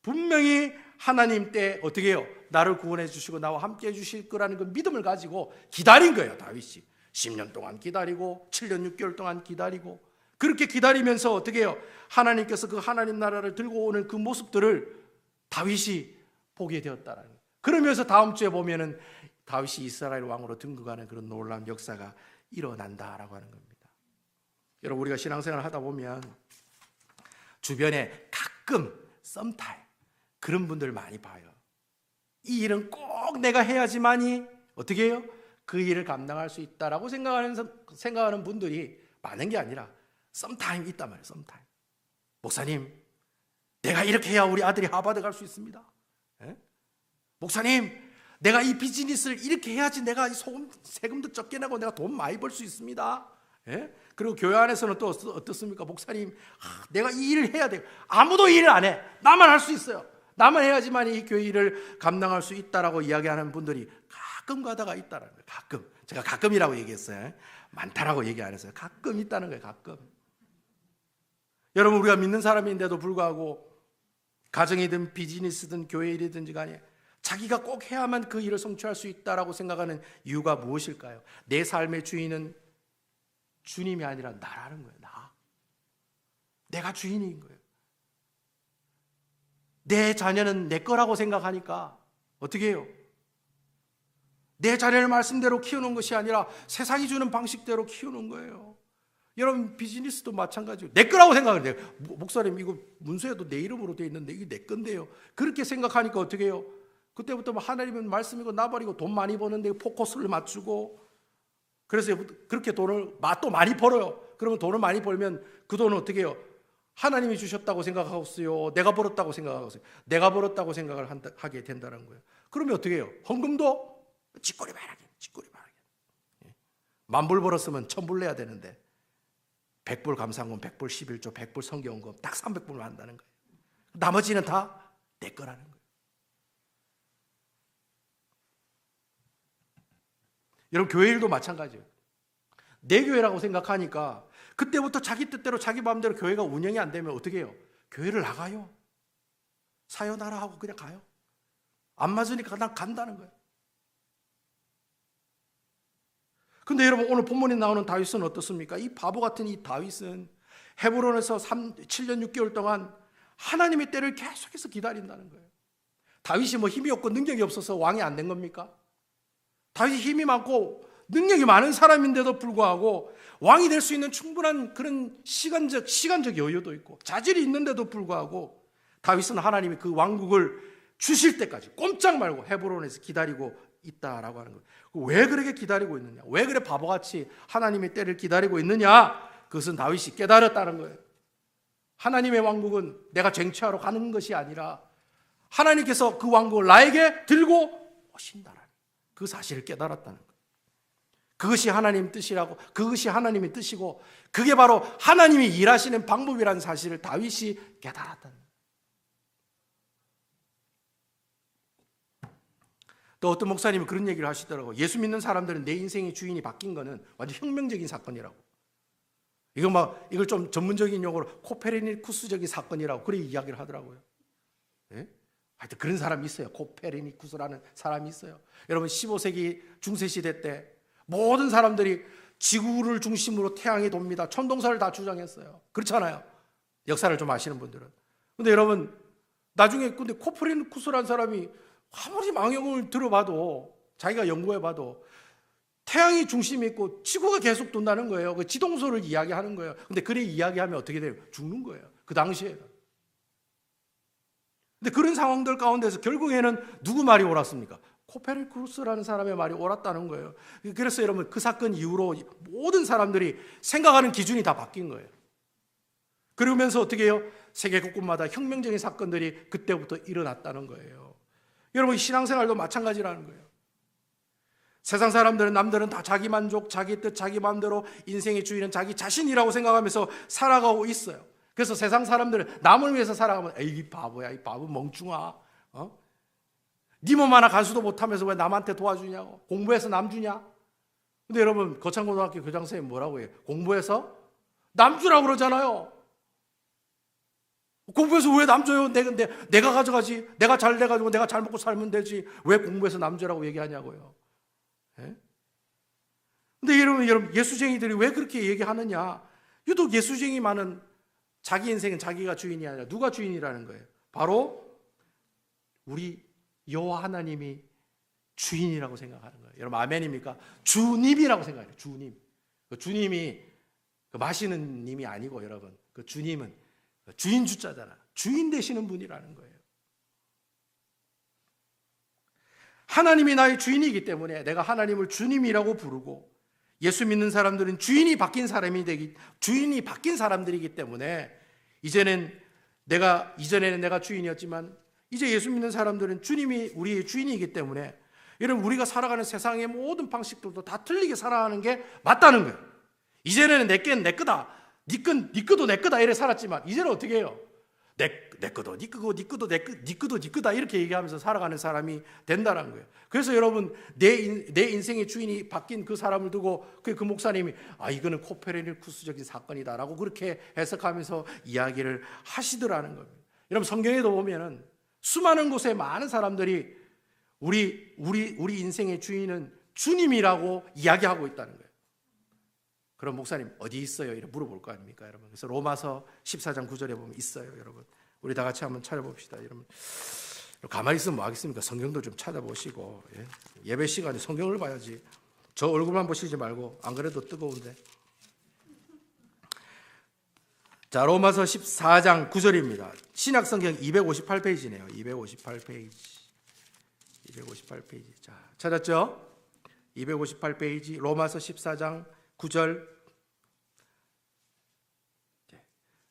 분명히 하나님 때 어떻게 해요? 나를 구원해 주시고 나와 함께 해 주실 거라는 그 믿음을 가지고 기다린 거예요, 다윗이. 10년 동안 기다리고 7년 6개월 동안 기다리고, 그렇게 기다리면서 어떻게 해요? 하나님께서 그 하나님 나라를 들고 오는 그 모습들을 다윗이 보게 되었다라는 거예요. 그러면서 다음 주에 보면은 다윗이 이스라엘 왕으로 등극하는 그런 놀라운 역사가 일어난다라고 하는 겁니다. 여러분, 우리가 신앙생활을 하다 보면 주변에 가끔 썸타임 그런 분들 많이 봐요. 이 일은 꼭 내가 해야지만이 어떻게 해요? 그 일을 감당할 수 있다라고 생각하는 분들이 많은 게 아니라 썸타임 있단 말이에요. 썸타임. 목사님, 내가 이렇게 해야 우리 아들이 하버드 갈 수 있습니다. 예? 목사님, 내가 이 비즈니스를 이렇게 해야지 내가 세금도 적게 내고 내가 돈 많이 벌 수 있습니다. 예? 그리고 교회 안에서는 또 어떻습니까? 목사님, 내가 이 일을 해야 돼요. 아무도 이 일을 안 해. 나만 할 수 있어요. 나만 해야지만 이 교회 일을 감당할 수 있다라고 이야기하는 분들이 가끔 가다가 있다는 거예요. 가끔. 제가 가끔이라고 얘기했어요. 많다라고 얘기 안 했어요. 가끔 있다는 거예요. 가끔. 여러분, 우리가 믿는 사람인데도 불구하고 가정이든 비즈니스든 교회 일이든지 간에 자기가 꼭 해야만 그 일을 성취할 수 있다라고 생각하는 이유가 무엇일까요? 내 삶의 주인은 주님이 아니라 나라는 거예요. 나. 내가 주인인 거예요. 내 자녀는 내 거라고 생각하니까 어떻게 해요? 내 자녀를 말씀대로 키우는 것이 아니라 세상이 주는 방식대로 키우는 거예요. 여러분, 비즈니스도 마찬가지예요. 내 거라고 생각을 해요. 목사님, 이거 문서에도 내 이름으로 되어 있는데 이게 내 건데요. 그렇게 생각하니까 어떻게 해요? 그때부터 하나님은 말씀이고 나발이고 돈 많이 버는데 포커스를 맞추고, 그래서 그렇게 돈을 또 많이 벌어요. 그러면 돈을 많이 벌면 그 돈은 어떻게 해요? 하나님이 주셨다고 생각하고 있어요? 내가 벌었다고 생각하고 있어요? 내가 벌었다고 생각을 하게 된다는 거예요. 그러면 어떻게 해요? 헌금도 찌꼬리 바라게. 10,000불 벌었으면 1,000불 내야 되는데 100불 감사금, 100불 11조, 100불 성경금 딱 300불만 한다는 거예요. 나머지는 다 내 거라는 거예요. 여러분, 교회 일도 마찬가지예요. 내 교회라고 생각하니까 그때부터 자기 뜻대로 자기 마음대로 교회가 운영이 안 되면 어떻게 해요? 교회를 나가요. 사요나라 하고 그냥 가요. 안 맞으니까 난 간다는 거예요. 근데 여러분, 오늘 본문에 나오는 다윗은 어떻습니까? 이 바보 같은 이 다윗은 헤브론에서 7년 6개월 동안 하나님의 때를 계속해서 기다린다는 거예요. 다윗이 뭐 힘이 없고 능력이 없어서 왕이 안 된 겁니까? 다윗이 힘이 많고 능력이 많은 사람인데도 불구하고 왕이 될 수 있는 충분한 그런 시간적 여유도 있고 자질이 있는데도 불구하고 다윗은 하나님이 그 왕국을 주실 때까지 꼼짝 말고 헤브론에서 기다리고 있다라고 하는 거예요. 왜 그렇게 기다리고 있느냐? 왜 그래 바보같이 하나님의 때를 기다리고 있느냐? 그것은 다윗이 깨달았다는 거예요. 하나님의 왕국은 내가 쟁취하러 가는 것이 아니라 하나님께서 그 왕국을 나에게 들고 오신다라는 그 사실을 깨달았다는 거예요. 그것이 하나님 뜻이라고, 그것이 하나님의 뜻이고 그게 바로 하나님이 일하시는 방법이라는 사실을 다윗이 깨달았다는 거예요. 또 어떤 목사님이 그런 얘기를 하시더라고요. 예수 믿는 사람들은 내 인생의 주인이 바뀐 거는 완전 혁명적인 사건이라고. 이걸 좀 전문적인 용어로 코페르니쿠스적인 사건이라고 그렇게 이야기를 하더라고요. 예? 하여튼 그런 사람이 있어요. 코페르니쿠스라는 사람이 있어요. 여러분, 15세기 중세시대 때 모든 사람들이 지구를 중심으로 태양이 돕니다. 천동설을 다 주장했어요. 그렇잖아요. 역사를 좀 아시는 분들은. 근데 여러분, 나중에 근데 코페르니쿠스라는 사람이 아무리 망령을 들어봐도, 자기가 연구해봐도 태양이 중심이 있고 지구가 계속 돈다는 거예요. 그 지동설을 이야기하는 거예요. 근데 그래 이야기하면 어떻게 돼요? 죽는 거예요. 그 당시에. 근데 그런 상황들 가운데서 결국에는 누구 말이 옳았습니까? 코페르니쿠스라는 사람의 말이 옳았다는 거예요. 그래서 여러분, 그 사건 이후로 모든 사람들이 생각하는 기준이 다 바뀐 거예요. 그러면서 어떻게 해요? 세계 곳곳마다 혁명적인 사건들이 그때부터 일어났다는 거예요. 여러분, 신앙생활도 마찬가지라는 거예요. 세상 사람들은, 남들은 다 자기 만족, 자기 뜻, 자기 마음대로 인생의 주인은 자기 자신이라고 생각하면서 살아가고 있어요. 그래서 세상 사람들은 남을 위해서 살아가면 에이 바보야, 이 바보 멍충아, 네 몸 하나 간수도 못하면서 왜 남한테 도와주냐고, 공부해서 남 주냐. 근데 여러분, 거창고등학교 교장선생님 뭐라고 해요? 공부해서 남 주라고 그러잖아요. 공부해서 왜 남 줘요? 내가 가져가지. 내가 잘 돼가지고 내가 잘 먹고 살면 되지. 왜 공부해서 남 주라고 얘기하냐고요. 예? 근데 여러분, 예수쟁이들이 왜 그렇게 얘기하느냐? 유독 예수쟁이 많은 자기 인생은 자기가 주인이 아니라 누가 주인이라는 거예요? 바로 우리 여호와 하나님이 주인이라고 생각하는 거예요. 여러분, 아멘입니까? 주님이라고 생각해요. 주님. 그 주님이 그 마시는 님이 아니고, 여러분, 그 주님은 주인 주자잖아. 주인 되시는 분이라는 거예요. 하나님이 나의 주인이기 때문에 내가 하나님을 주님이라고 부르고, 예수 믿는 사람들은 주인이 바뀐 사람들이기 때문에 이제는 이전에는 내가 주인이었지만 이제 예수 믿는 사람들은 주님이 우리의 주인이기 때문에, 여러분, 우리가 살아가는 세상의 모든 방식들도 다 틀리게 살아가는 게 맞다는 거예요. 이전에는 내 건 내 거다, 네 거도 내 거다 이래 살았지만 이제는 어떻게 해요? 내 거도 네 거고, 네 거도 네 거도 네 거다 이렇게 얘기하면서 살아가는 사람이 된다는 거예요. 그래서 여러분, 내 인생의 주인이 바뀐 그 사람을 두고 그 목사님이 이거는 코페르니쿠스적인 사건이다라고 그렇게 해석하면서 이야기를 하시더라는 겁니다. 여러분, 성경에도 보면은 수많은 곳에 많은 사람들이 우리 인생의 주인은 주님이라고 이야기하고 있다는 거예요. 그럼 목사님 어디 있어요? 이렇게 물어볼 거 아닙니까, 여러분? 그래서 로마서 14장 9절에 보면 있어요, 여러분. 우리 다 같이 한번 찾아봅시다, 여러분. 가만히 있으면 뭐 하겠습니까? 성경도 좀 찾아보시고, 예배 시간에 성경을 봐야지. 저 얼굴만 보시지 말고, 안 그래도 뜨거운데. 자, 로마서 14장 9절입니다. 신약성경 258페이지네요. 258페이지. 자, 찾았죠? 258페이지 로마서 14장 9절.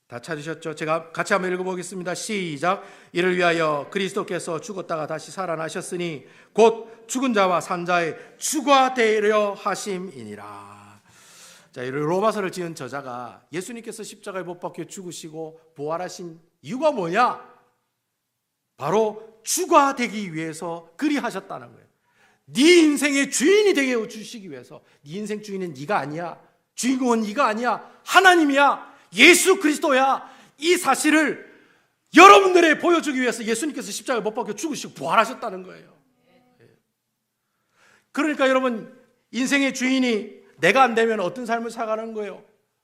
다 찾으셨죠? 제가 같이 한번 읽어보겠습니다. 시작. 이를 위하여 그리스도께서 죽었다가 다시 살아나셨으니 곧 죽은 자와 산 자의 주가 되려 하심이니라. 자, 이 로마서를 지은 저자가 예수님께서 십자가에 못 박혀 죽으시고 부활하신 이유가 뭐냐? 바로 주가 되기 위해서 그리하셨다는 거예요. 네 인생의 주인이 되게 해주시기 위해서. 네 인생 주인은 네가 아니야. 주인공은 네가 아니야. 하나님이야. 예수 그리스도야. 이 사실을 여러분들에 보여주기 위해서 예수님께서 십자가에 못 박혀 죽으시고 부활하셨다는 거예요. 그러니까 여러분, 인생의 주인이 내가 안 되면 어떤 삶을 살아가는 거예요?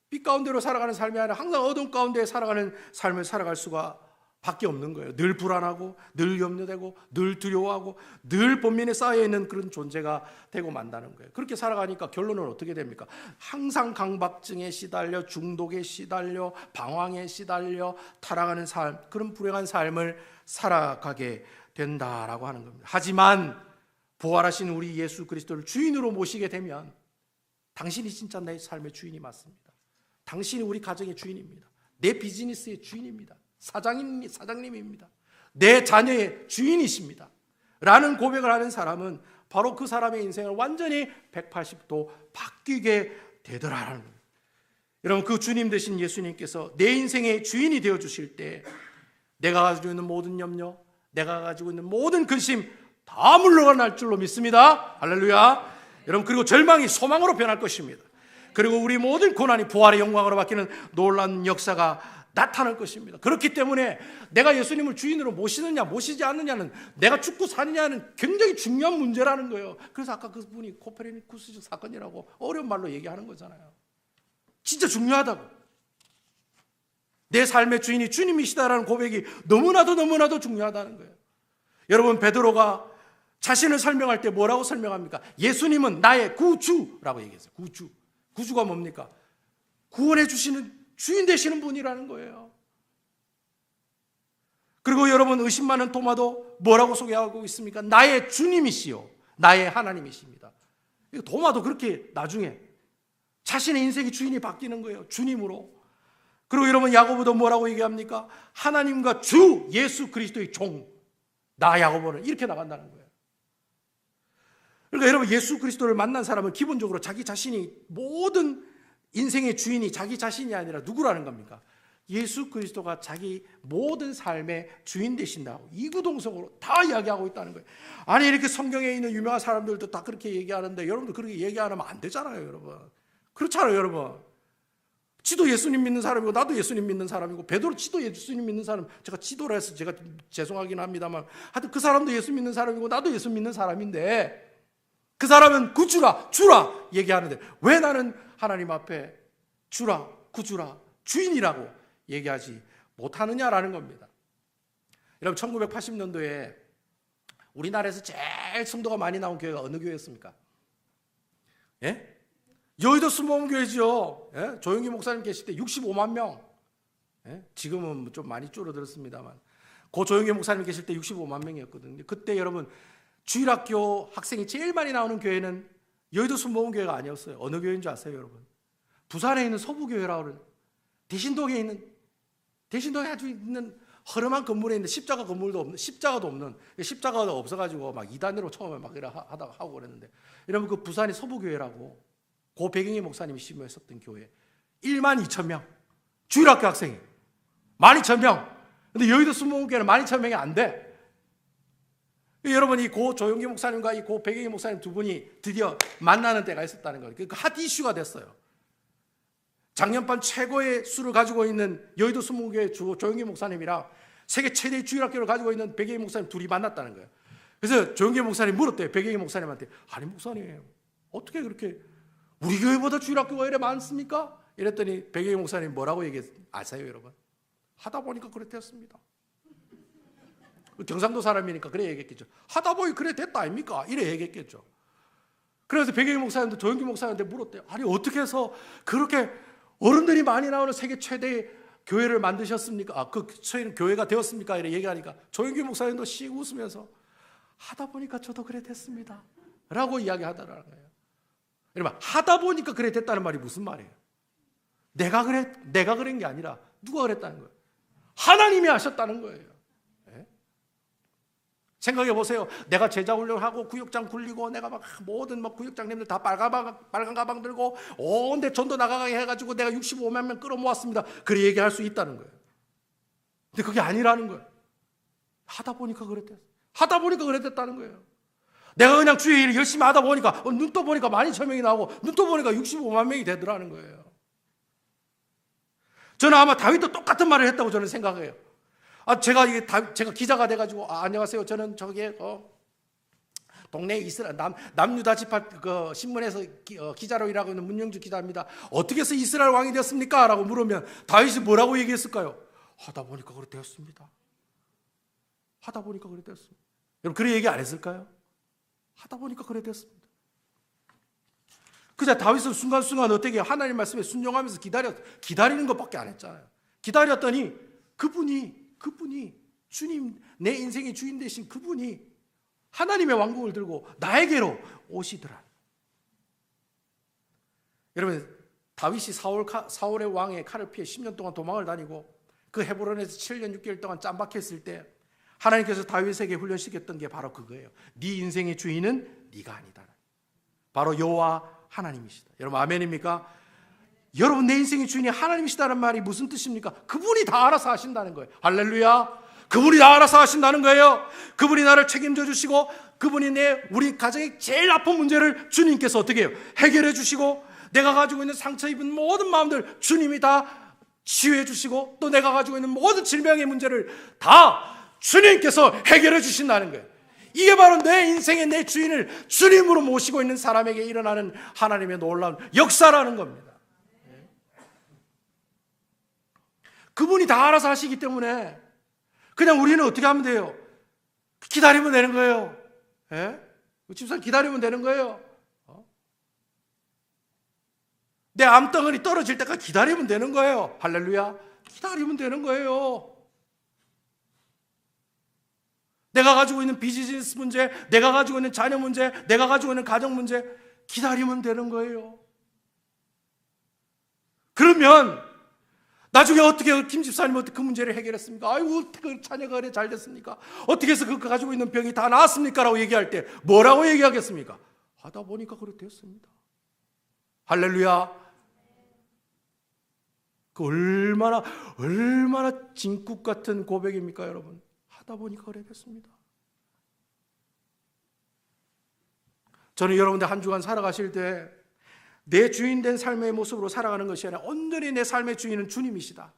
빛 가운데로 살아가는 삶이 아니라 항상 어둠 가운데 살아가는 삶을 살아갈 수가 밖에 없는 거예요. 늘 불안하고, 늘 염려되고, 늘 두려워하고, 늘 본면에 쌓여있는 그런 존재가 되고 만다는 거예요. 그렇게 살아가니까 결론은 어떻게 됩니까? 항상 강박증에 시달려, 중독에 시달려, 방황에 시달려 타락하는 삶, 그런 불행한 삶을 살아가게 된다라고 하는 겁니다. 하지만 부활하신 우리 예수 그리스도를 주인으로 모시게 되면 당신이 진짜 내 삶의 주인이 맞습니다. 당신이 우리 가정의 주인입니다. 내 비즈니스의 주인입니다. 사장님입니다. 내 자녀의 주인이십니다. 라는 고백을 하는 사람은 바로 그 사람의 인생을 완전히 180도 바뀌게 되더라라는 거예요. 여러분, 그 주님 되신 예수님께서 내 인생의 주인이 되어 주실 때 내가 가지고 있는 모든 염려, 내가 가지고 있는 모든 근심 다 물러갈 줄로 믿습니다. 할렐루야. 여러분, 그리고 절망이 소망으로 변할 것입니다. 그리고 우리 모든 고난이 부활의 영광으로 바뀌는 놀라운 역사가 나타날 것입니다. 그렇기 때문에 내가 예수님을 주인으로 모시느냐 모시지 않느냐는, 내가 죽고 사느냐는 굉장히 중요한 문제라는 거예요. 그래서 아까 그분이 코페르니쿠스적 사건이라고 어려운 말로 얘기하는 거잖아요. 진짜 중요하다고. 내 삶의 주인이 주님이시다라는 고백이 너무나도 중요하다는 거예요. 여러분, 베드로가 자신을 설명할 때 뭐라고 설명합니까? 예수님은 나의 구주라고 얘기했어요. 구주가 뭡니까? 구원해 주시는 주인 되시는 분이라는 거예요. 그리고 여러분, 의심 많은 도마도 뭐라고 소개하고 있습니까? 나의 주님이시요 나의 하나님이십니다. 도마도 그렇게 나중에 자신의 인생의 주인이 바뀌는 거예요. 주님으로. 그리고 여러분, 야고보도 뭐라고 얘기합니까? 하나님과 주 예수 그리스도의 종, 나 야고보는 이렇게 나간다는 거예요. 그러니까 여러분, 예수 그리스도를 만난 사람은 기본적으로 자기 자신이 모든 인생의 주인이 자기 자신이 아니라 누구라는 겁니까? 예수 그리스도가 자기 모든 삶의 주인 되신다고 이구동성으로 다 이야기하고 있다는 거예요. 아니, 이렇게 성경에 있는 유명한 사람들도 다 그렇게 얘기하는데 여러분들 그렇게 얘기 안 하면 안 되잖아요, 여러분. 그렇잖아요, 여러분. 지도 예수님 믿는 사람이고 나도 예수님 믿는 사람이고, 베드로 지도 예수님 믿는 사람, 제가 지도라 해서 제가 죄송하긴 합니다만 하여튼 그 사람도 예수 믿는 사람이고 나도 예수 믿는 사람인데, 그 사람은 구주라, 주라 얘기하는데 왜 나는 하나님 앞에 주라, 구주라, 주인이라고 얘기하지 못하느냐라는 겁니다. 여러분, 1980년도에 우리나라에서 제일 성도가 많이 나온 교회가 어느 교회였습니까? 예? 여의도 수목원교회죠. 예? 조영기 목사님 계실 때 65만 명. 예? 지금은 좀 많이 줄어들었습니다만, 그 조영기 목사님 계실 때 65만 명이었거든요. 그때 여러분 주일학교 학생이 제일 많이 나오는 교회는 여의도 순복음교회가 아니었어요. 어느 교회인 줄 아세요, 여러분? 부산에 있는 서부교회라고 그래요. 대신동에 아주 있는 허름한 건물에 있는 십자가도 없는 십자가가 없어가지고 막 2단으로 처음에 막 하다가 하고 그랬는데, 여러분 그 부산이 서부교회라고 고 백영희 목사님이 심부했었던 교회 12,000명 주일학교 학생이 12,000명. 근데 여의도 순복음교회는 12,000명이 안 돼. 여러분 이 고 조용기 목사님과 이 고 백영희 목사님 두 분이 드디어 만나는 때가 있었다는 거예요. 그 핫 이슈가 됐어요. 작년반 최고의 수를 가지고 있는 여의도 순복음교회 조용기 목사님이랑 세계 최대의 주일학교를 가지고 있는 백영희 목사님 둘이 만났다는 거예요. 그래서 조용기 목사님 물었대요. 백영희 목사님한테, 아니 목사님 어떻게 그렇게 우리 교회보다 주일학교가 이래 많습니까? 이랬더니 백영희 목사님 뭐라고 아세요 여러분? 하다 보니까 그래 됐습니다. 경상도 사람이니까 그래 얘기했겠죠. 하다 보니 그래 됐다 아닙니까? 이래 얘기했겠죠. 그래서 백영희 목사님도 조용기 목사님한테 물었대요. 아니 어떻게 해서 그렇게 어른들이 많이 나오는 세계 최대의 교회를 만드셨습니까? 그 교회가 되었습니까? 이렇게 얘기하니까 조용기 목사님도 씩 웃으면서 하다 보니까 저도 그래 됐습니다 라고 이야기하더라는 거예요. 여러분 하다 보니까 그래 됐다는 말이 무슨 말이에요? 내가 그런 게 아니라 누가 그랬다는 거예요? 하나님이 하셨다는 거예요. 네? 생각해 보세요. 내가 제자 훈련하고 구역장 굴리고 내가 막 모든 구역장님들 다 빨간 가방 들고 온데 전도 나가게 해가지고 내가 65만 명 끌어모았습니다. 그래 얘기할 수 있다는 거예요. 근데 그게 아니라는 거예요. 하다 보니까 그랬다는 거예요. 내가 그냥 주의 일을 열심히 하다 보니까 눈 떠보니까 12,000명이 나오고 눈 떠보니까 65만 명이 되더라는 거예요. 저는 아마 다윗도 똑같은 말을 했다고 저는 생각해요. 제가 기자가 돼가지고 안녕하세요. 저는 동네 이스라엘 남유다 지파 그 신문에서 기자로 일하고 있는 문영주 기자입니다. 어떻게 해서 이스라엘 왕이 되었습니까? 라고 물으면 다윗이 뭐라고 얘기했을까요? 하다 보니까 그래 되었습니다. 하다 보니까 그래 되었습니다. 여러분 그래 얘기 안 했을까요? 하다 보니까 그래 되었습니다. 그자 다윗은 순간순간 어떻게 하나님 말씀에 순종하면서 기다리는 것밖에 안 했잖아요. 기다렸더니 그분이 주님, 내 인생의 주인 되신 그분이 하나님의 왕국을 들고 나에게로 오시더라. 여러분 다윗이 사울의 왕의 칼을 피해 10년 동안 도망을 다니고 그 헤브론에서 7년 6개월 동안 짬박했을 때 하나님께서 다윗에게 훈련시켰던 게 바로 그거예요. 네 인생의 주인은 네가 아니다. 바로 여호와 하나님이시다. 여러분 아멘입니까? 여러분 내 인생의 주인이 하나님이시다는 말이 무슨 뜻입니까? 그분이 다 알아서 하신다는 거예요. 할렐루야. 그분이 다 알아서 하신다는 거예요. 그분이 나를 책임져 주시고 그분이 우리 가정의 제일 아픈 문제를 주님께서 어떻게 해요? 해결해 주시고 내가 가지고 있는 상처 입은 모든 마음들 주님이 다 치유해 주시고 또 내가 가지고 있는 모든 질병의 문제를 다 주님께서 해결해 주신다는 거예요. 이게 바로 내 인생의 내 주인을 주님으로 모시고 있는 사람에게 일어나는 하나님의 놀라운 역사라는 겁니다. 그분이 다 알아서 하시기 때문에 그냥 우리는 어떻게 하면 돼요? 기다리면 되는 거예요. 예? 집사님 기다리면 되는 거예요. 내 암덩어리 떨어질 때까지 기다리면 되는 거예요. 할렐루야. 기다리면 되는 거예요. 내가 가지고 있는 비즈니스 문제, 내가 가지고 있는 자녀 문제, 내가 가지고 있는 가정 문제 기다리면 되는 거예요. 그러면 나중에 어떻게 김 집사님은 어떻게 그 문제를 해결했습니까? 아이고 어떻게 그 자녀가 그래 잘 됐습니까? 어떻게 해서 그 가지고 있는 병이 다 나았습니까? 라고 얘기할 때 뭐라고 얘기하겠습니까? 하다 보니까 그렇게 됐습니다. 할렐루야. 그 얼마나 진국 같은 고백입니까 여러분? 하다 보니까 그래 됐습니다. 저는 여러분들 한 주간 살아가실 때 내 주인 된 삶의 모습으로 살아가는 것이 아니라 온전히 내 삶의 주인은 주님이시다.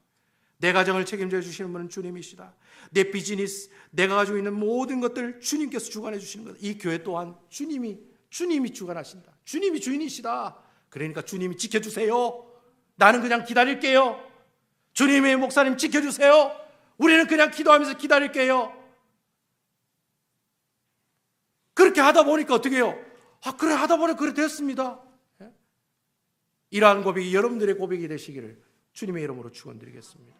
내 가정을 책임져 주시는 분은 주님이시다. 내 비즈니스, 내가 가지고 있는 모든 것들 주님께서 주관해 주시는 것. 이 교회 또한 주님이 주관하신다. 주님이 주인이시다. 그러니까 주님이 지켜주세요. 나는 그냥 기다릴게요. 주님의 목사님 지켜주세요. 우리는 그냥 기도하면서 기다릴게요. 그렇게 하다 보니까 어떻게 해요? 그래 하다 보니까 그래 됐습니다. 이러한 고백이 여러분들의 고백이 되시기를 주님의 이름으로 축원드리겠습니다.